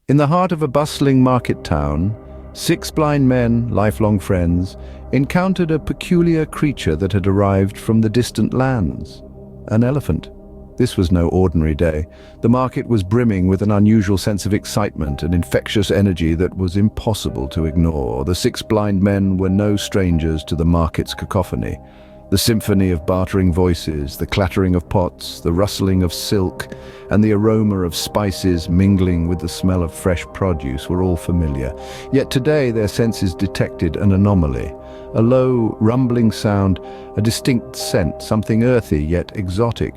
In the heart of a bustling market town, 6 blind men, lifelong friends, encountered a peculiar creature that had arrived from the distant lands. An elephant. This was no ordinary day. The market was brimming with an unusual sense of excitement and infectious energy that was impossible to ignore. The 6 blind men were no strangers to the market's cacophony. The symphony of bartering voices, the clattering of pots, the rustling of silk, and the aroma of spices mingling with the smell of fresh produce were all familiar. Yet today their senses detected an anomaly. A low, rumbling sound, a distinct scent, something earthy yet exotic,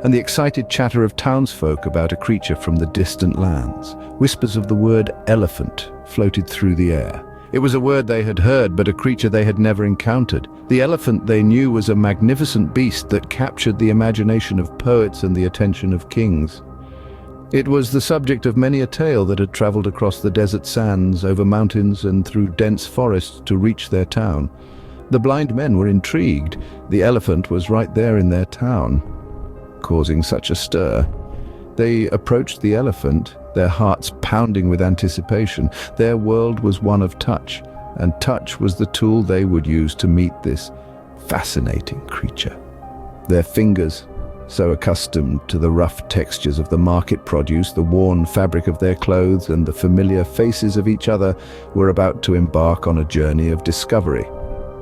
and the excited chatter of townsfolk about a creature from the distant lands. Whispers of the word elephant floated through the air. It was a word they had heard, but a creature they had never encountered. The elephant they knew was a magnificent beast that captured the imagination of poets and the attention of kings. It was the subject of many a tale that had traveled across the desert sands, over mountains and through dense forests to reach their town. The blind men were intrigued. The elephant was right there in their town, causing such a stir. They approached the elephant, their hearts pounding with anticipation. Their world was one of touch, and touch was the tool they would use to meet this fascinating creature. Their fingers, so accustomed to the rough textures of the market produce, the worn fabric of their clothes, and the familiar faces of each other, were about to embark on a journey of discovery.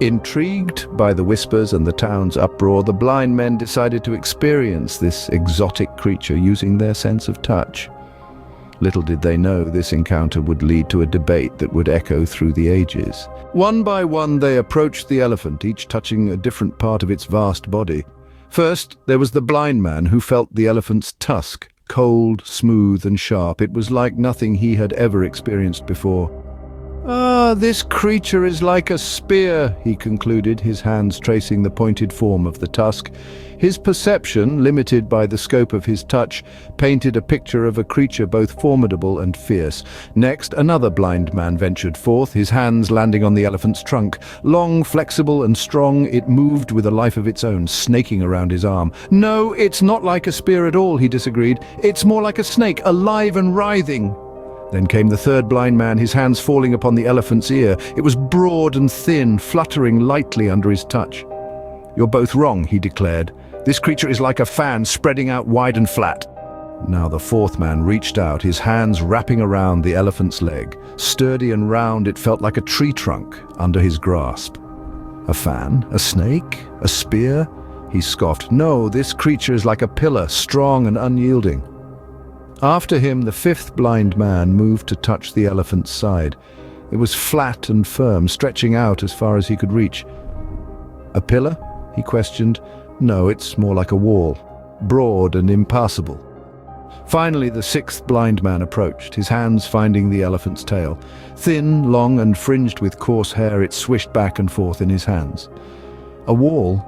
Intrigued by the whispers and the town's uproar, the blind men decided to experience this exotic creature using their sense of touch. Little did they know this encounter would lead to a debate that would echo through the ages. One by one they approached the elephant, each touching a different part of its vast body. First, there was the blind man who felt the elephant's tusk, cold, smooth and sharp. It was like nothing he had ever experienced before. "Ah, this creature is like a spear," he concluded, his hands tracing the pointed form of the tusk. His perception, limited by the scope of his touch, painted a picture of a creature both formidable and fierce. Next, another blind man ventured forth, his hands landing on the elephant's trunk. Long, flexible and strong, it moved with a life of its own, snaking around his arm. "No, it's not like a spear at all," he disagreed. "It's more like a snake, alive and writhing." Then came the third blind man, his hands falling upon the elephant's ear. It was broad and thin, fluttering lightly under his touch. "You're both wrong," he declared. "This creature is like a fan spreading out wide and flat." Now the fourth man reached out, his hands wrapping around the elephant's leg. Sturdy and round, it felt like a tree trunk under his grasp. "A fan? A snake? A spear?" he scoffed. "No, this creature is like a pillar, strong and unyielding." After him, the fifth blind man moved to touch the elephant's side. It was flat and firm, stretching out as far as he could reach. "A pillar?" he questioned. "No, it's more like a wall, broad and impassable." Finally, the sixth blind man approached, his hands finding the elephant's tail. Thin, long and fringed with coarse hair, it swished back and forth in his hands. "A wall?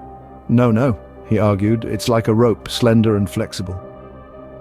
No, he argued. "It's like a rope, slender and flexible."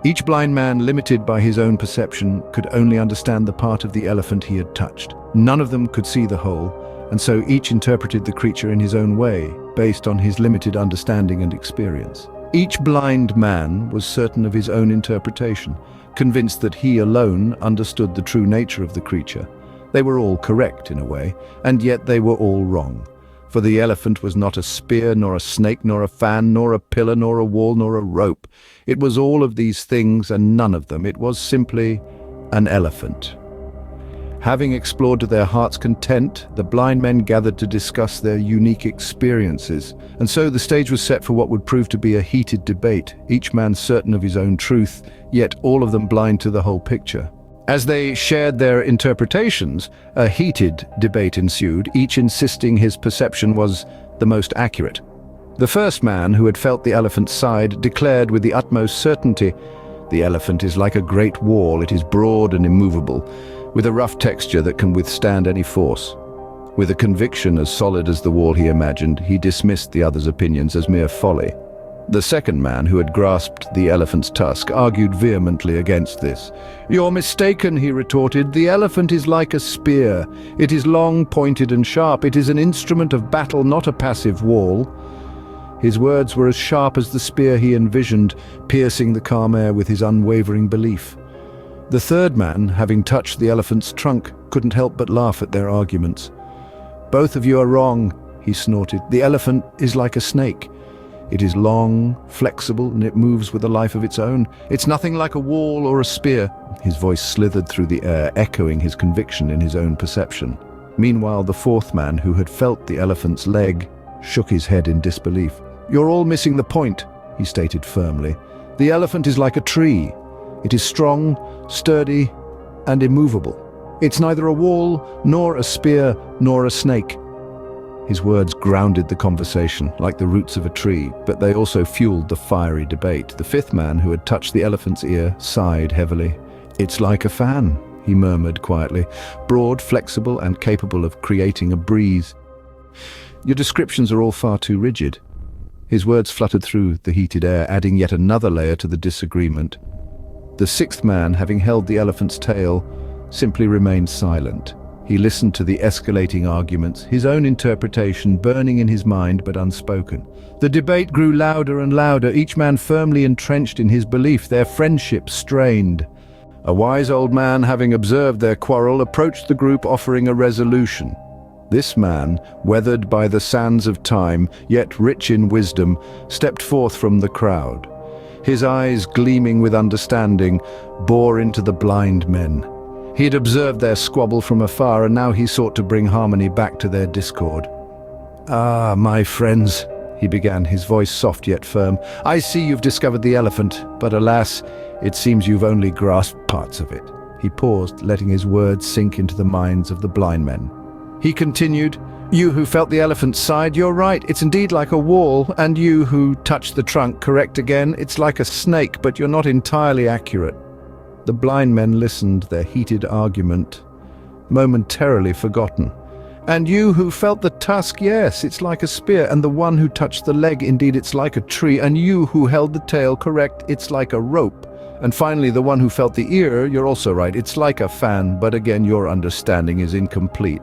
Each blind man, limited by his own perception, could only understand the part of the elephant he had touched. None of them could see the whole, and so each interpreted the creature in his own way, based on his limited understanding and experience. Each blind man was certain of his own interpretation, convinced that he alone understood the true nature of the creature. They were all correct in a way, and yet they were all wrong. For the elephant was not a spear, nor a snake, nor a fan, nor a pillar, nor a wall, nor a rope. It was all of these things and none of them. It was simply an elephant. Having explored to their heart's content, the blind men gathered to discuss their unique experiences. And so the stage was set for what would prove to be a heated debate, each man certain of his own truth, yet all of them blind to the whole picture. As they shared their interpretations, a heated debate ensued, each insisting his perception was the most accurate. The first man, who had felt the elephant's side, declared with the utmost certainty, "The elephant is like a great wall. It is broad and immovable, with a rough texture that can withstand any force." With a conviction as solid as the wall he imagined, he dismissed the other's opinions as mere folly. The second man, who had grasped the elephant's tusk, argued vehemently against this. "You're mistaken," he retorted. "The elephant is like a spear. It is long, pointed and sharp. It is an instrument of battle, not a passive wall." His words were as sharp as the spear he envisioned, piercing the calm air with his unwavering belief. The third man, having touched the elephant's trunk, couldn't help but laugh at their arguments. "Both of you are wrong," he snorted. "The elephant is like a snake. It is long, flexible, and it moves with a life of its own. It's nothing like a wall or a spear." His voice slithered through the air, echoing his conviction in his own perception. Meanwhile, the fourth man, who had felt the elephant's leg, shook his head in disbelief. "You're all missing the point," he stated firmly. "The elephant is like a tree. It is strong, sturdy, and immovable. It's neither a wall, nor a spear, nor a snake." His words grounded the conversation, like the roots of a tree, but they also fueled the fiery debate. The fifth man, who had touched the elephant's ear, sighed heavily. "It's like a fan," he murmured quietly, "broad, flexible, and capable of creating a breeze." "Your descriptions are all far too rigid." His words fluttered through the heated air, adding yet another layer to the disagreement. The sixth man, having held the elephant's tail, simply remained silent. He listened to the escalating arguments, his own interpretation burning in his mind but unspoken. The debate grew louder and louder, each man firmly entrenched in his belief, their friendship strained. A wise old man, having observed their quarrel, approached the group offering a resolution. This man, weathered by the sands of time, yet rich in wisdom, stepped forth from the crowd. His eyes, gleaming with understanding, bore into the blind men. He had observed their squabble from afar, and now he sought to bring harmony back to their discord. "Ah, my friends," he began, his voice soft yet firm, "I see you've discovered the elephant, but alas, it seems you've only grasped parts of it." He paused, letting his words sink into the minds of the blind men. He continued, "You who felt the elephant's side, you're right, it's indeed like a wall, and you who touched the trunk, correct again, it's like a snake, but you're not entirely accurate." The blind men listened, their heated argument momentarily forgotten. "And you who felt the tusk, yes, it's like a spear, and the one who touched the leg, indeed it's like a tree, and you who held the tail, correct, it's like a rope. And finally, the one who felt the ear, you're also right, it's like a fan, but again your understanding is incomplete."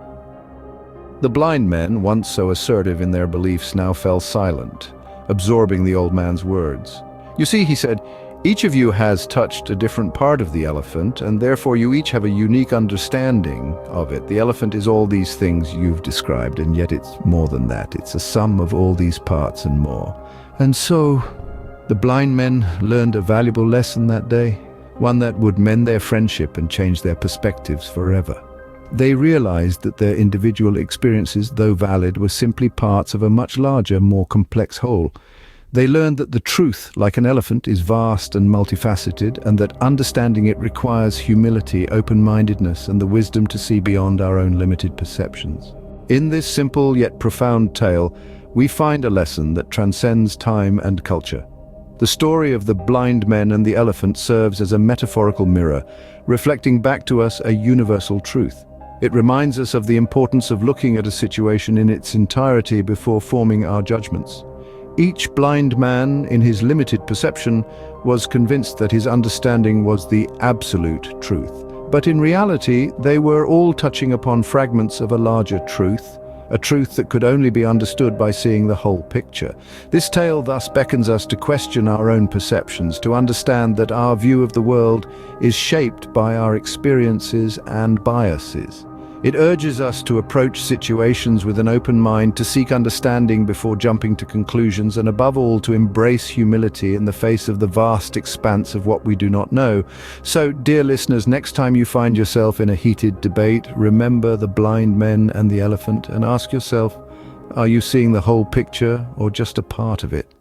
The blind men, once so assertive in their beliefs, now fell silent, absorbing the old man's words. "You see," he said, "each of you has touched a different part of the elephant, and therefore you each have a unique understanding of it. The elephant is all these things you've described, and yet it's more than that. It's a sum of all these parts and more." And so, the blind men learned a valuable lesson that day, one that would mend their friendship and change their perspectives forever. They realized that their individual experiences, though valid, were simply parts of a much larger, more complex whole. They learned that the truth, like an elephant, is vast and multifaceted, and that understanding it requires humility, open-mindedness, and the wisdom to see beyond our own limited perceptions. In this simple yet profound tale, we find a lesson that transcends time and culture. The story of the blind men and the elephant serves as a metaphorical mirror, reflecting back to us a universal truth. It reminds us of the importance of looking at a situation in its entirety before forming our judgments. Each blind man, in his limited perception, was convinced that his understanding was the absolute truth. But in reality, they were all touching upon fragments of a larger truth, a truth that could only be understood by seeing the whole picture. This tale thus beckons us to question our own perceptions, to understand that our view of the world is shaped by our experiences and biases. It urges us to approach situations with an open mind, to seek understanding before jumping to conclusions, and above all, to embrace humility in the face of the vast expanse of what we do not know. So, dear listeners, next time you find yourself in a heated debate, remember the blind men and the elephant, and ask yourself, are you seeing the whole picture or just a part of it?